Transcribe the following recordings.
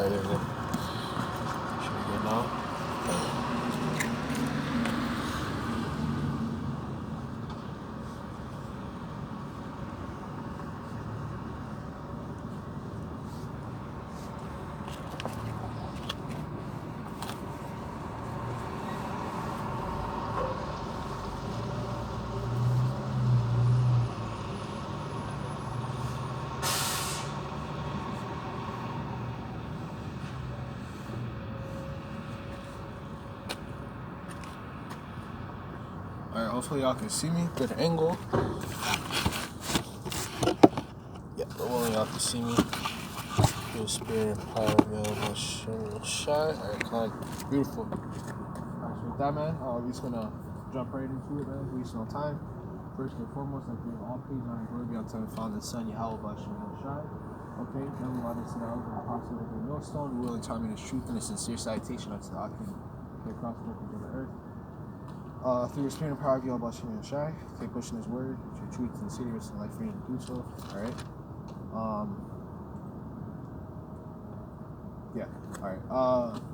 Alright, there we go. Should be good now. Alright, hopefully y'all can see me. Good angle. Yeah, the one y'all can see me. Good spirit and power of Yahawashi. Alright, kind of beautiful. Alright, so with that, man, we're just gonna jump right into it, man. Waste no time. First and foremost, I give all praise and glory be unto the Father and Son, Yahawashi. Okay, then we want to see the apostle of the millstone, who will determine his truth and a sincere citation unto the Atha across the open of the earth. Through the spirit and power of Yahawashi and Shai, keep pushing his word, with your truth and serious and life freedom to do so. Alright. Yeah. Alright.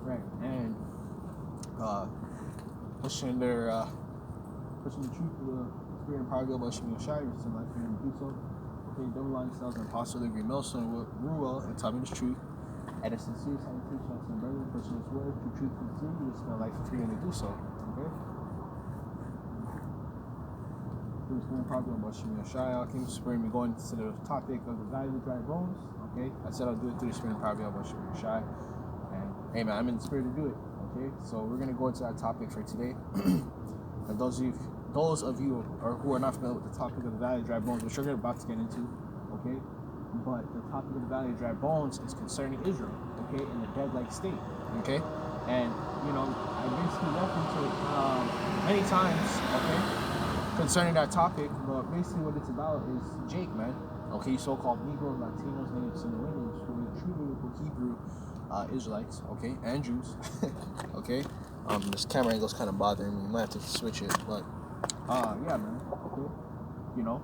Right. And pushing the truth of the spirit and power of Yahawashi and Shai, with some life freedom to do so. Okay, double line styles and apostle of the green millstone rule well and tell me the truth. And a sincere salutation unto the brother, pushing his word, through truth and serious and life freedom to do so. Okay. Through the spirit and power of Yahawashi and Shai, I came to spring me going to the topic of the value of dry bones. Okay, I said I'll do it through the spirit and power of Yahawashi and Shai. And hey man, I'm in the spirit to do it. Okay, so we're gonna go into that topic for today. And those of you who are not familiar with the topic of the valley of dry bones, which we're about to get into, okay? But the topic of the valley of dry bones is concerning Israel, okay, in a dead-like state, okay? And you know, I basically referenced it many times, okay, concerning that topic. But basically, what it's about is Jake, man. Okay, so-called Negroes, Latinos, Natives, and Indians, who are true biblical Hebrew Israelites, okay, and Jews, okay. This camera angle's kind of bothering me. Might have to switch it, but yeah, man. Okay, you know,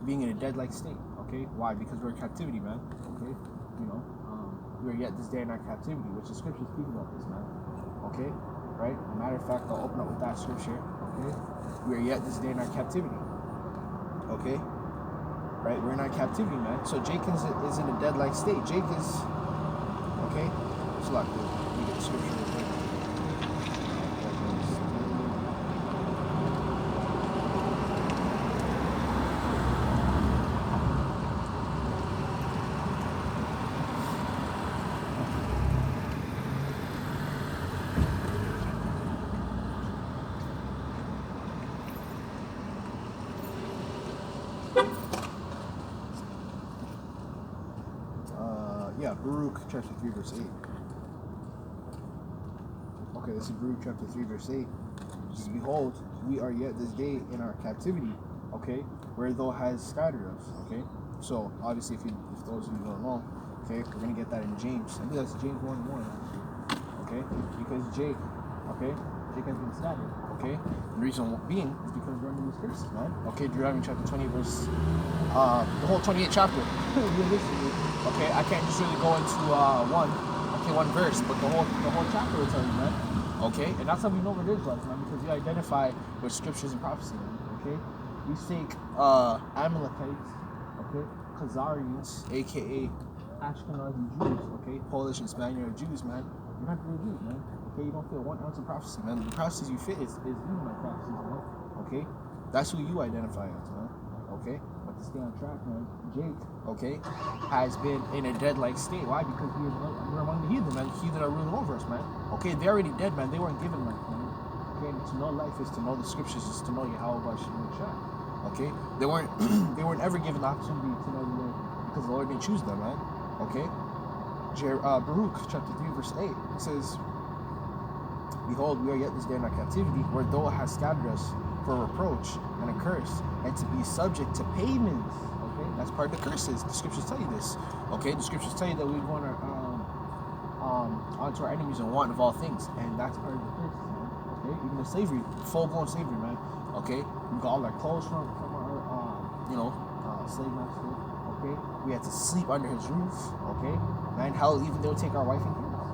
being in a dead-like state. Okay, why? Because we're in captivity, man. Okay, you know, we're yet this day in our captivity, which the scriptures speak about this, man. Okay, right? Matter of fact, I'll open up with that scripture. Okay, we are yet this day in our captivity. Okay, right? We're in our captivity, man. So Jake is in a dead-like state. Jake is okay. It's like we get the scripture. Yeah, Barak chapter 3 verse 8. Okay, this is Barak chapter 3 verse 8. It says, behold, we are yet this day in our captivity, okay, where thou hast scattered us, okay. So obviously, if those of you don't know, okay, we're gonna get that in James. I think that's James 1:1, actually, okay, because Jake has been scattered, okay. The reason being is because we're under these curses, man. Okay, Deuteronomy chapter 20 verse, the whole 28th chapter. Okay, I can't just really go into one verse, but the whole chapter will tell you, man. Okay, and that's how we know what it is like, man, because we identify with scriptures and prophecy, man. Okay, we take Amalekites, okay, Khazarians, aka Ashkenazi Jews, okay, Polish and Spaniard Jews, man. You're not real Jews, man. Okay, you don't feel 1 ounce of prophecy, man. The prophecies you fit is Edomite prophecies, man. Okay, that's who you identify as, man. Okay, but to stay on track, man, Jake, okay, has been in a dead-like state. Why? Because we're among the heathen, man. The heathen are ruling over us, man. Okay, they're already dead, man. They weren't given life, man. Okay, and to know life is to know the scriptures, is to know Yahawashi and Sham. Okay, they weren't ever given the opportunity to know the Lord because the Lord didn't choose them, man. Okay, Barak chapter 3 verse 8, it says, behold, we are yet this day in our captivity, where thou hast scattered us for a reproach and a curse, and to be subject to payments. Okay, that's part of the curses. The scriptures tell you this. Okay, the scriptures tell you that we're going to onto our enemies and want of all things, and that's part of the curses, man. Okay, even the slavery, full-blown slavery, man. Okay, we got all our clothes from our slave master. Okay, okay? We had to sleep under his roof, okay? Man, hell, even they'll take our wife and kids,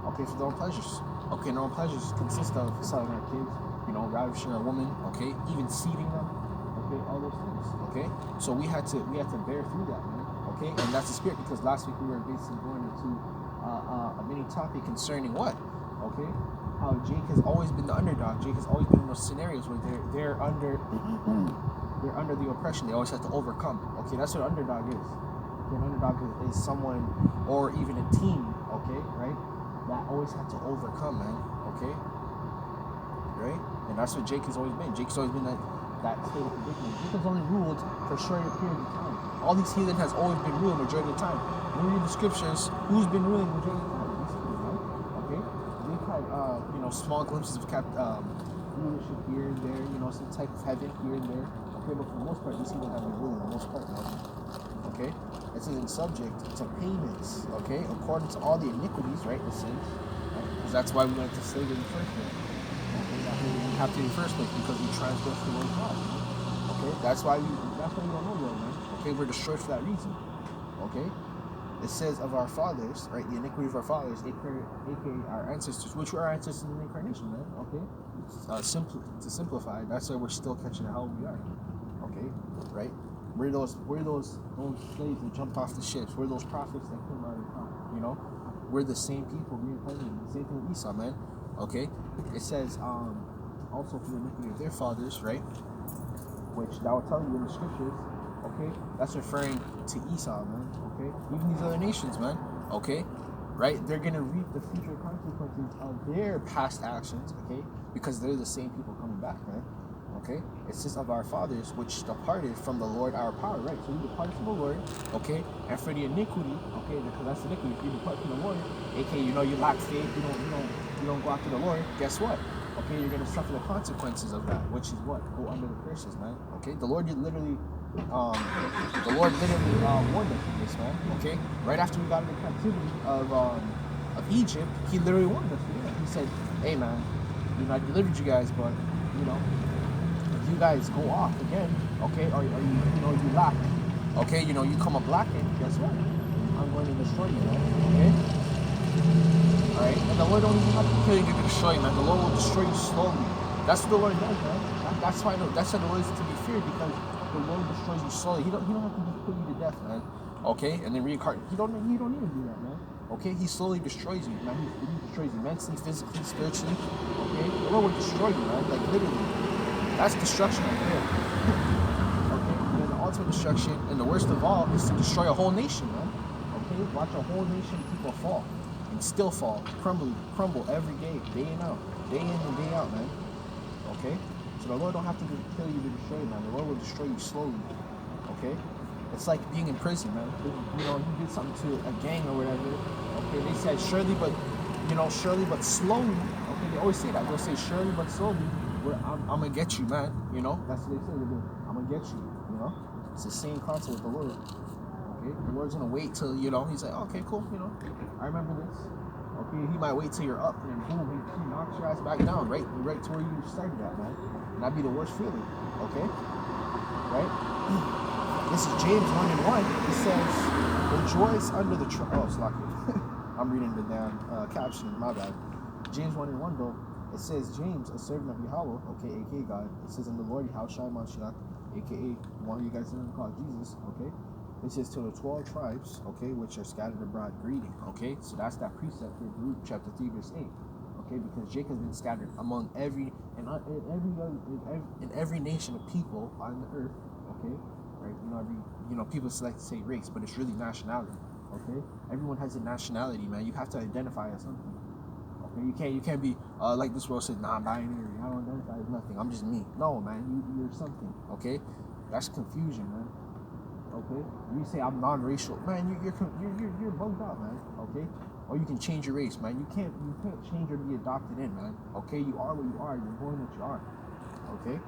okay, for their own pleasures. Okay, and their own pleasures consist of selling our kids, ravishing our woman, okay, even seeding them, okay, all those things, okay? So we had to bear through that, man, okay? And that's the spirit, because last week we were basically going into a mini topic concerning what, okay? How Jake has always been the underdog. Jake has always been in those scenarios where they're under they're under the oppression. They always have to overcome. Okay, that's what an underdog is. Okay, an underdog is someone, or even a team, okay, right? That always had to overcome, man. Okay, right? And that's what Jake has always been. Jake's always been that state of predicament. Jake has only ruled for short periods of time. All these heathen has always been ruling majority of the time. When we read the scriptures, who's been ruling majority of the time? Okay, they've had small glimpses of rulership here and there. Some type of heaven here and there. Okay, but for the most part, these heathen have been ruling for the most part. Okay, it's in subject to payments. Okay, according to all the iniquities, right? The sins. Right? Because that's why we went to slavery in the first place. Okay, that's why we went captive in the first place, because we transgressed the word of God. Okay, that's why we don't know well, man. Okay, we're destroyed for that reason. Okay, it says of our fathers, right? The iniquity of our fathers, aka our ancestors, which were our ancestors in the incarnation, man. Okay, to simplify, that's why we're still catching the hell we are. Okay, right? We're those slaves that jumped off the ships. We're those prophets that came out of the top. We're the same people reincarnated. The same thing with Esau, man. Okay, it says also for the iniquity of their fathers, right? Which that will tell you in the scriptures. Okay, that's referring to Esau, man. Okay, even these other nations, man. Okay, right? They're gonna reap the future consequences of their past actions. Okay, because they're the same people coming back, man. Okay, it's just of our fathers which departed from the Lord our power, right? So we departed from the Lord, okay, and for the iniquity, okay, because that's iniquity. If you depart from the Lord, aka you lack faith, you don't go after the Lord. Guess what? Okay, you're gonna suffer the consequences of that, which is what? Go under the curses, man. Okay, the Lord literally warned us of this, man. Okay, right after we got into captivity of Egypt, he literally warned us. Yeah. He said, "Hey, man, I delivered you guys, but if you guys go off again, okay, or you lack, okay, you come up lacking. Guess what? I'm going to destroy you, man. Okay." Alright, and the Lord don't even have to kill you to destroy you, man. The Lord will destroy you slowly. That's what the Lord does, man. That's why the Lord is to be feared, because the Lord destroys you slowly. He don't have to just put you to death, man. Okay, and then reincarnate. He don't need to do that, man. Okay, he slowly destroys you, man. He destroys you mentally, physically, spiritually. Okay, the Lord will destroy you, man. Like literally, that's destruction right there. Okay, and then the ultimate destruction, and the worst of all, is to destroy a whole nation, man. Okay, watch a whole nation of people fall. And still fall, crumble every day, day in and day out, man. Okay? So the Lord don't have to kill you to destroy you, man. The Lord will destroy you slowly. Okay? It's like being in prison, man. You did something to a gang or whatever. Okay, they said surely but slowly. Okay, they always say that. They'll say surely but slowly. I'm gonna get you, man. That's what they say. I'm gonna get you. It's the same concept with the Lord. The Lord's gonna wait till he's like, okay, cool, I remember this. Okay, he might wait till you're up, and then boom, he knocks your ass back down, right to where you started at, man. And that'd be the worst feeling. Okay, right? This is James 1:1. It says, "Rejoice under the I'm reading the damn caption. My bad. James 1:1 though. It says James, a servant of Yahawah, okay, aka God. It says in the Lord Yahawashi, aka one of you guys didn't call Jesus, okay. It says to the 12 tribes, okay, which are scattered abroad, greeting, okay? So that's that precept for Luke chapter 3, verse 8, okay? Because Jacob has been scattered among every nation of people on the earth, okay? Right? People like to say race, but it's really nationality, okay? Everyone has a nationality, man. You have to identify as something, okay? You can't be like this world says, nah, I'm binary. I don't identify as nothing. I'm just me. No, man, you're something, okay? That's confusion, man. Okay, you say I'm non-racial, man. You're bugged out, man. Okay, or you can change your race, man. You can't change or be adopted in, man. Okay, you are what you are. You're born what you are. Okay,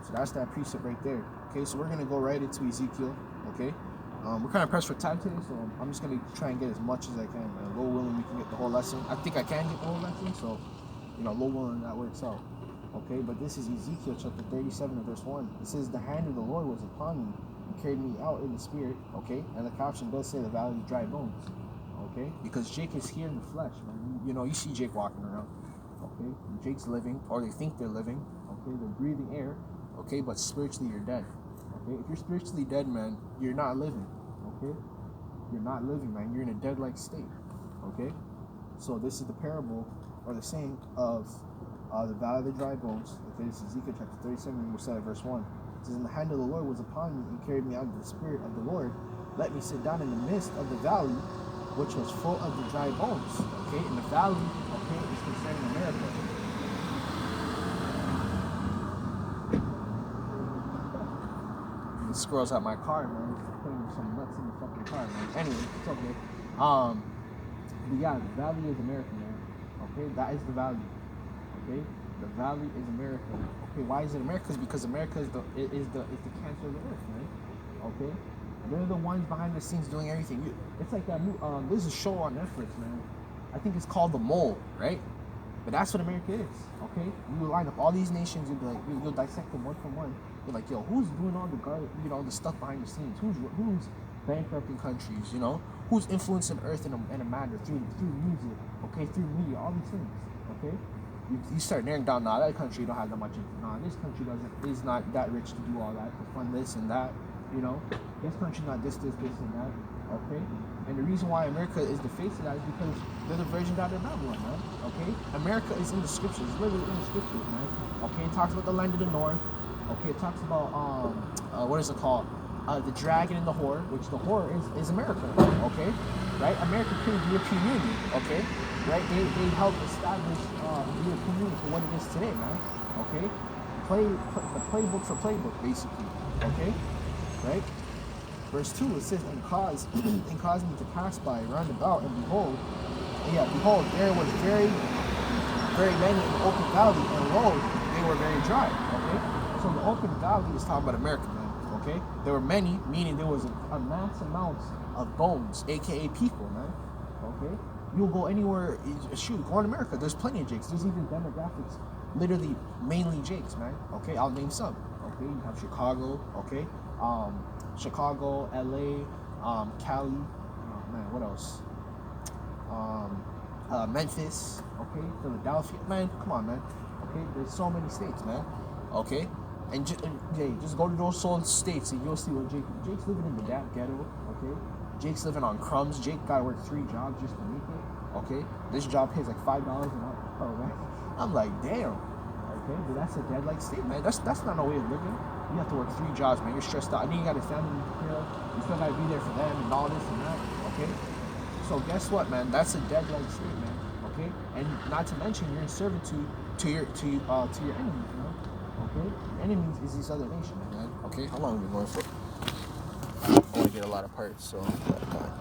so that's that precept right there. Okay, so we're gonna go right into Ezekiel. Okay, we're kind of pressed for time today, so I'm just gonna try and get as much as I can, man. Lord willing, we can get the whole lesson. I think I can get the whole lesson, so Lord willing, that works out. Okay, but this is Ezekiel chapter 37 verse 1. It says, "The hand of the Lord was upon me, and carried me out in the spirit, okay? And the caption does say the valley of dry bones, okay? Because Jake is here in the flesh, man. You know, you see Jake walking around, okay? Jake's living, or they think they're living, okay? They're breathing air, okay? But spiritually, you're dead, okay? If you're spiritually dead, man, you're not living, okay? You're not living, man. You're in a dead-like state, okay? So this is the parable, or the saying of the valley of the dry bones. Okay, this is Ezekiel chapter 37, we said at verse 1. It says, and the hand of the Lord was upon me, and carried me out of the spirit of the Lord. Let me sit down in the midst of the valley, which was full of the dry bones. Okay, and the valley, okay, is concerning America. The squirrels at my car, man. It's putting some nuts in the fucking car, man. Anyway, it's okay. But yeah, the valley is America, man. Okay, that is the valley. Okay, the valley is America. Okay, why is it America? Because America is the cancer of the earth, man. Okay, they're the ones behind the scenes doing everything. It's like that. There's a show on Netflix, man. I think it's called The Mole, right? But that's what America is. Okay, you line up all these nations. You'll be like, you'll dissect them one from one. You're like, yo, who's doing all the stuff behind the scenes? Who's bankrupting countries? You know, who's influencing Earth in a manner through music? Okay, through media, all these things. Okay. You start narrowing down, nah, that country don't have that much. Nah, this country is not that rich to do all that, to fund this and that. You know, this country not this and that. Okay, and the reason why America is the face of that is because they're the virgin daughter of Babylon, man. Okay, America is in the scriptures, literally in the scriptures, man. Okay, it talks about the land of the north. Okay, it talks about what is it called? The dragon and the whore, which the whore is America. Okay, right? America created the European Union. Okay. Right, they helped establish the European Union for what it is today, man. Okay, the playbook's a playbook, basically. Okay, right. Verse 2, it says, and caused me to pass by round about, and behold, there was very, very many in the open valley, and lo, they were very dry. Okay, so the open valley is talking about America, man. Okay, there were many, meaning there was a mass amount of bones, aka people, man. Okay. You'll go anywhere, shoot, go in America, there's plenty of Jakes. There's even demographics, literally, mainly Jakes, man. Okay, I'll name some. Okay, you have Chicago, okay? Chicago, LA, Cali, man, what else? Memphis, okay? Philadelphia, man, come on, man. Okay, there's so many states, man. Okay? And just go to those states and you'll see what Jake's living in the ghetto, okay? Jake's living on crumbs. Jake gotta work 3 jobs just to make it. Okay, this job pays like $5 an hour. Oh man, I'm like, damn. Okay, but that's a dead-like state, man. That's not no way of living. You have to work 3 jobs, man. You're stressed out. And then you got a family, you still gotta be there for them and all this and that. Okay, so guess what, man? That's a dead-like state, man. Okay, and not to mention you're in servitude to your enemies, man. Okay, enemies is these other nations, man. Okay, how long are we going for? I want to get a lot of parts, so.